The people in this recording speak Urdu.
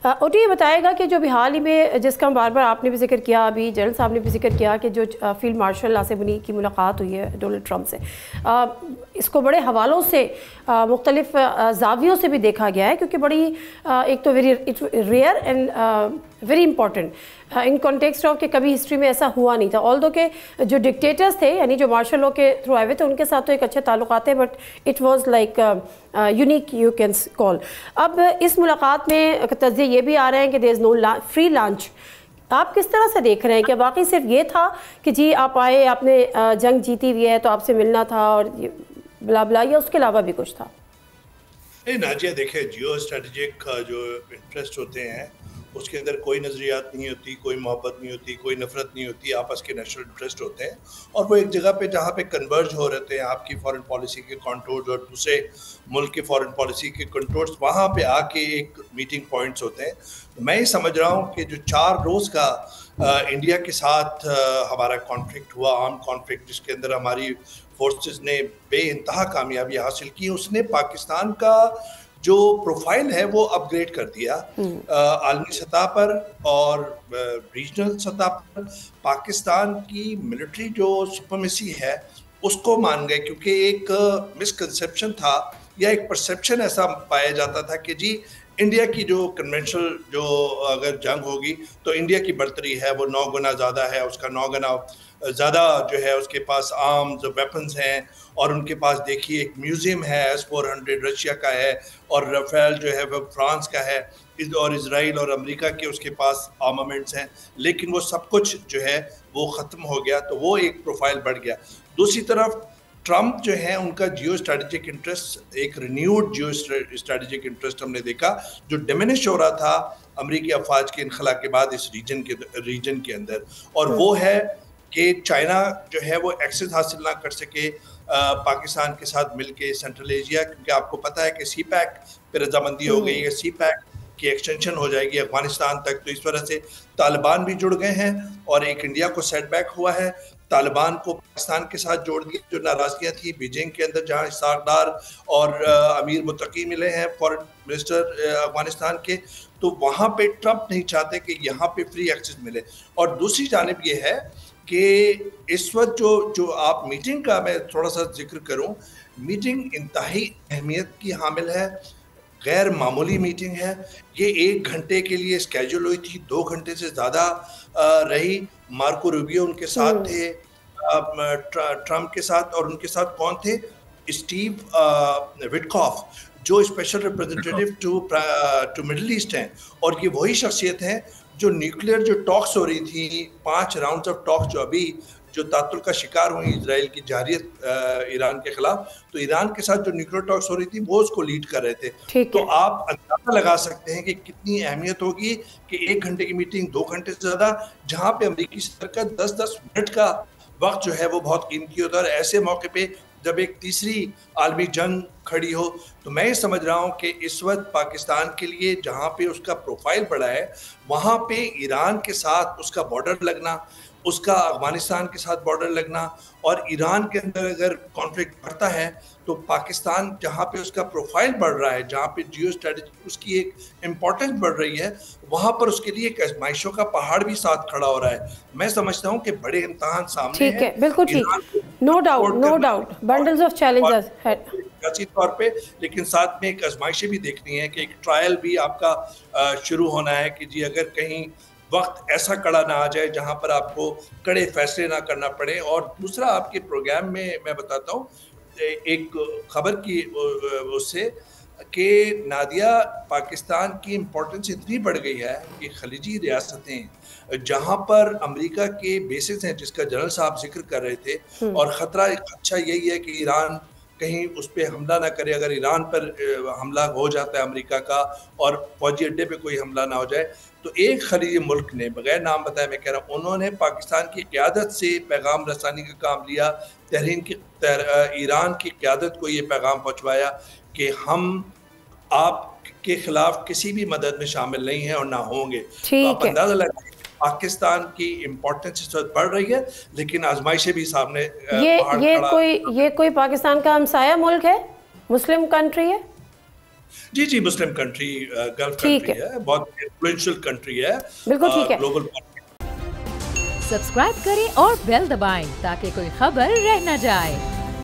اوٹی یہ بتائے گا کہ جو بھی حال ہی میں جس کا بار بار آپ نے بھی ذکر کیا، ابھی جنرل صاحب نے بھی ذکر کیا کہ جو فیلڈ مارشل آصف غنی کی ملاقات ہوئی ہے ڈونلڈ ٹرمپ سے، اس کو بڑے حوالوں سے مختلف زاویوں سے بھی دیکھا گیا ہے، کیونکہ بڑی ایک تو very rare and very important in context of کہ کبھی ہسٹری میں ایسا ہوا نہیں تھا، آل دو کہ جو ڈکٹیٹرز تھے یعنی جو مارشل لاء کے تھرو آئے ہوئے تھے ان کے ساتھ تو ایک اچھے تعلقات ہیں، but it was like unique you can call. اب اس ملاقات میں تجزیے یہ بھی آ رہے ہیں کہ دیر از نو فری لانچ. آپ کس طرح سے دیکھ رہے ہیں کہ واقعی صرف یہ تھا کہ جی آپ آئے، آپ نے جنگ جیتی ہوئی ہے تو آپ سے ملنا تھا اور بلا بلا، یا اس کے علاوہ بھی کچھ تھا؟ ناجیہ دیکھیں، جیو اسٹریٹجک جو انٹرسٹ ہوتے ہیں اس کے اندر کوئی نظریات نہیں ہوتی، کوئی محبت نہیں ہوتی، کوئی نفرت نہیں ہوتی، آپس کے نیشنل انٹرسٹ ہوتے ہیں اور وہ ایک جگہ پہ جہاں پہ کنورج ہو رہتے ہیں آپ کی فارن پالیسی کے کنٹورز اور دوسرے ملک کے فارن پالیسی کے کنٹورز، وہاں پہ آ کے ایک میٹنگ پوائنٹس ہوتے ہیں. میں یہ سمجھ رہا ہوں کہ جو 4 روز کا انڈیا کے ساتھ ہمارا کانفلکٹ ہوا، عام کانفلکٹ جس کے اندر ہماری فورسز نے بے انتہا کامیابی حاصل کی، اس نے پاکستان کا جو پروفائل ہے وہ اپ گریڈ کر دیا عالمی سطح پر اور ریجنل سطح پر. پاکستان کی ملٹری جو سپرمیسی ہے اس کو مان گئے، کیونکہ ایک مسکنسیپشن تھا یا ایک پرسیپشن ایسا پایا جاتا تھا کہ جی انڈیا کی جو کنونشنل جو اگر جنگ ہوگی تو انڈیا کی برتری ہے، وہ 9 گنا زیادہ ہے، اس کا 9 گنا زیادہ جو ہے اس کے پاس آرمز ویپنز ہیں، اور ان کے پاس دیکھیے ایک میوزیم ہے S-400 رشیا کا ہے، اور رافیل جو ہے وہ فرانس کا ہے، اور اسرائیل اور امریکہ کے اس کے پاس آرمامنٹس ہیں، لیکن وہ سب کچھ جو ہے وہ ختم ہو گیا، تو وہ ایک پروفائل بڑھ گیا. دوسری طرف ٹرمپ جو ہے ان کا جیو اسٹریٹجک انٹرسٹ، ایک رینیوڈ جیو اسٹریٹجک انٹرسٹ ہم نے دیکھا جو ڈیمینش ہو رہا تھا امریکی افواج کے انخلا کے بعد اس ریجن کے اندر، اور وہ ہے کہ چائنا جو ہے وہ ایکسس حاصل نہ کر سکے پاکستان کے ساتھ مل کے سینٹرل ایشیا، کیونکہ آپ کو پتہ ہے کہ سی پیک پہ رضامندی ہو گئی ہے، سی پیک کی ایکسٹینشن ہو جائے گی افغانستان تک، تو اس وجہ سے طالبان بھی جڑ گئے ہیں اور ایک انڈیا کو سیٹ بیک ہوا ہے. طالبان کو پاکستان کے ساتھ جوڑ دیا، جو ناراضگیاں تھیں بیجنگ کے اندر جہاں اسحاق ڈار اور امیر متقی ملے ہیں فارن منسٹر افغانستان کے، تو وہاں پہ ٹرمپ نہیں چاہتے کہ یہاں پہ فری ایکسس ملے. اور دوسری جانب یہ ہے کہ اس وقت جو آپ میٹنگ کا میں تھوڑا سا ذکر کروں، میٹنگ انتہائی اہمیت کی حامل ہے، غیر معمولی میٹنگ ہے. یہ 1 گھنٹے کے لیے اسکیجول ہوئی تھی، 2 گھنٹے سے زیادہ رہی. مارکو روبیو ان کے ساتھ تھے ٹرمپ کے ساتھ، اور ان کے ساتھ کون تھے؟ اسٹیو وٹکاف جو اسپیشل ریپرزینٹیٹیو ٹو مڈل ایسٹ ہیں، اور یہ وہی شخصیت ہیں جو نیوکلیئر جو ٹاکس ہو رہی تھی، 5 راؤنڈز آف ٹاکس جو ابھی جو تعطل کا شکار ہوئی اسرائیل کی جارحیت ایران کے خلاف، تو ایران کے ساتھ جو نیوکلیئر ٹاکس ہو رہی تھی وہ اس کو لیڈ کر رہے تھے. تو آپ اندازہ لگا سکتے ہیں کہ کتنی اہمیت ہوگی کہ 1 گھنٹے کی میٹنگ 2 گھنٹے سے زیادہ، جہاں پہ امریکی صدر کا 10-10 منٹ کا وقت جو ہے وہ بہت قیمتی ہوتا ہے. اور ایسے موقع پہ جب ایک تیسری عالمی جنگ کھڑی ہو، تو میں یہ سمجھ رہا ہوں کہ اس وقت پاکستان کے لیے جہاں پہ اس کا پروفائل بڑا ہے، وہاں پہ ایران کے ساتھ اس کا بارڈر لگنا، اس کا افغانستان کے ساتھ بارڈر لگنا، اور ایران کے اندر اگر کانفلکٹ بڑھتا ہے تو پاکستان جہاں پہ اس کا پروفائل بڑھ رہا ہے، جہاں پہ جیو اسٹریٹجی اس کی ایک امپورٹنس بڑھ رہی ہے، وہاں پر اس کے لیے ایک آزمائشوں کا پہاڑ بھی ساتھ کھڑا ہو رہا ہے. میں سمجھتا ہوں کہ بڑے امتحان سامنے ہیں. ٹھیک ہے، بالکل ٹھیک، نو ڈاؤٹ بنڈلز آف چیلنجز سیاسی طور پہ، لیکن ساتھ میں ایک آزمائشیں بھی دیکھنی ہے کہ ایک ٹرائل بھی آپ کا شروع ہونا ہے کہ جی اگر کہیں وقت ایسا کڑا نہ آ جائے جہاں پر آپ کو کڑے فیصلے نہ کرنا پڑے. اور دوسرا آپ کے پروگرام میں بتاتا ہوں ایک خبر کی اس سے کہ نادیہ پاکستان کی امپورٹنس اتنی بڑھ گئی ہے کہ خلیجی ریاستیں جہاں پر امریکہ کے بیسز ہیں جس کا جنرل صاحب ذکر کر رہے تھے، اور خطرہ یہی ہے کہ ایران کہیں اس پہ حملہ نہ کرے. اگر ایران پر حملہ ہو جاتا ہے امریکہ کا اور فوجی اڈے پہ کوئی حملہ نہ ہو جائے، تو ایک خلیجی ملک نے بغیر نام بتائے میں کہہ رہا ہوں، انہوں نے پاکستان کی قیادت سے پیغام رسانی کا کام لیا، ایران کی قیادت کو یہ پیغام پہنچوایا کہ ہم آپ کے خلاف کسی بھی مدد میں شامل نہیں ہیں اور نہ ہوں گے. تو آپ اندازہ لگائیں پاکستان کی امپورٹنس اس وقت بڑھ رہی ہے، لیکن آزمائشیں بھی سامنے. یہ کوئی پاکستان کا ہمسایہ ملک ہے، مسلم کنٹری ہے؟ جی مسلم کنٹری گلف کنٹری ہے, بہت انفلوئنشل کنٹری ہے, بالکل ٹھیک ہے. گلوبل سبسکرائب کریں اور بیل دبائیں تاکہ کوئی خبر رہ نہ جائے.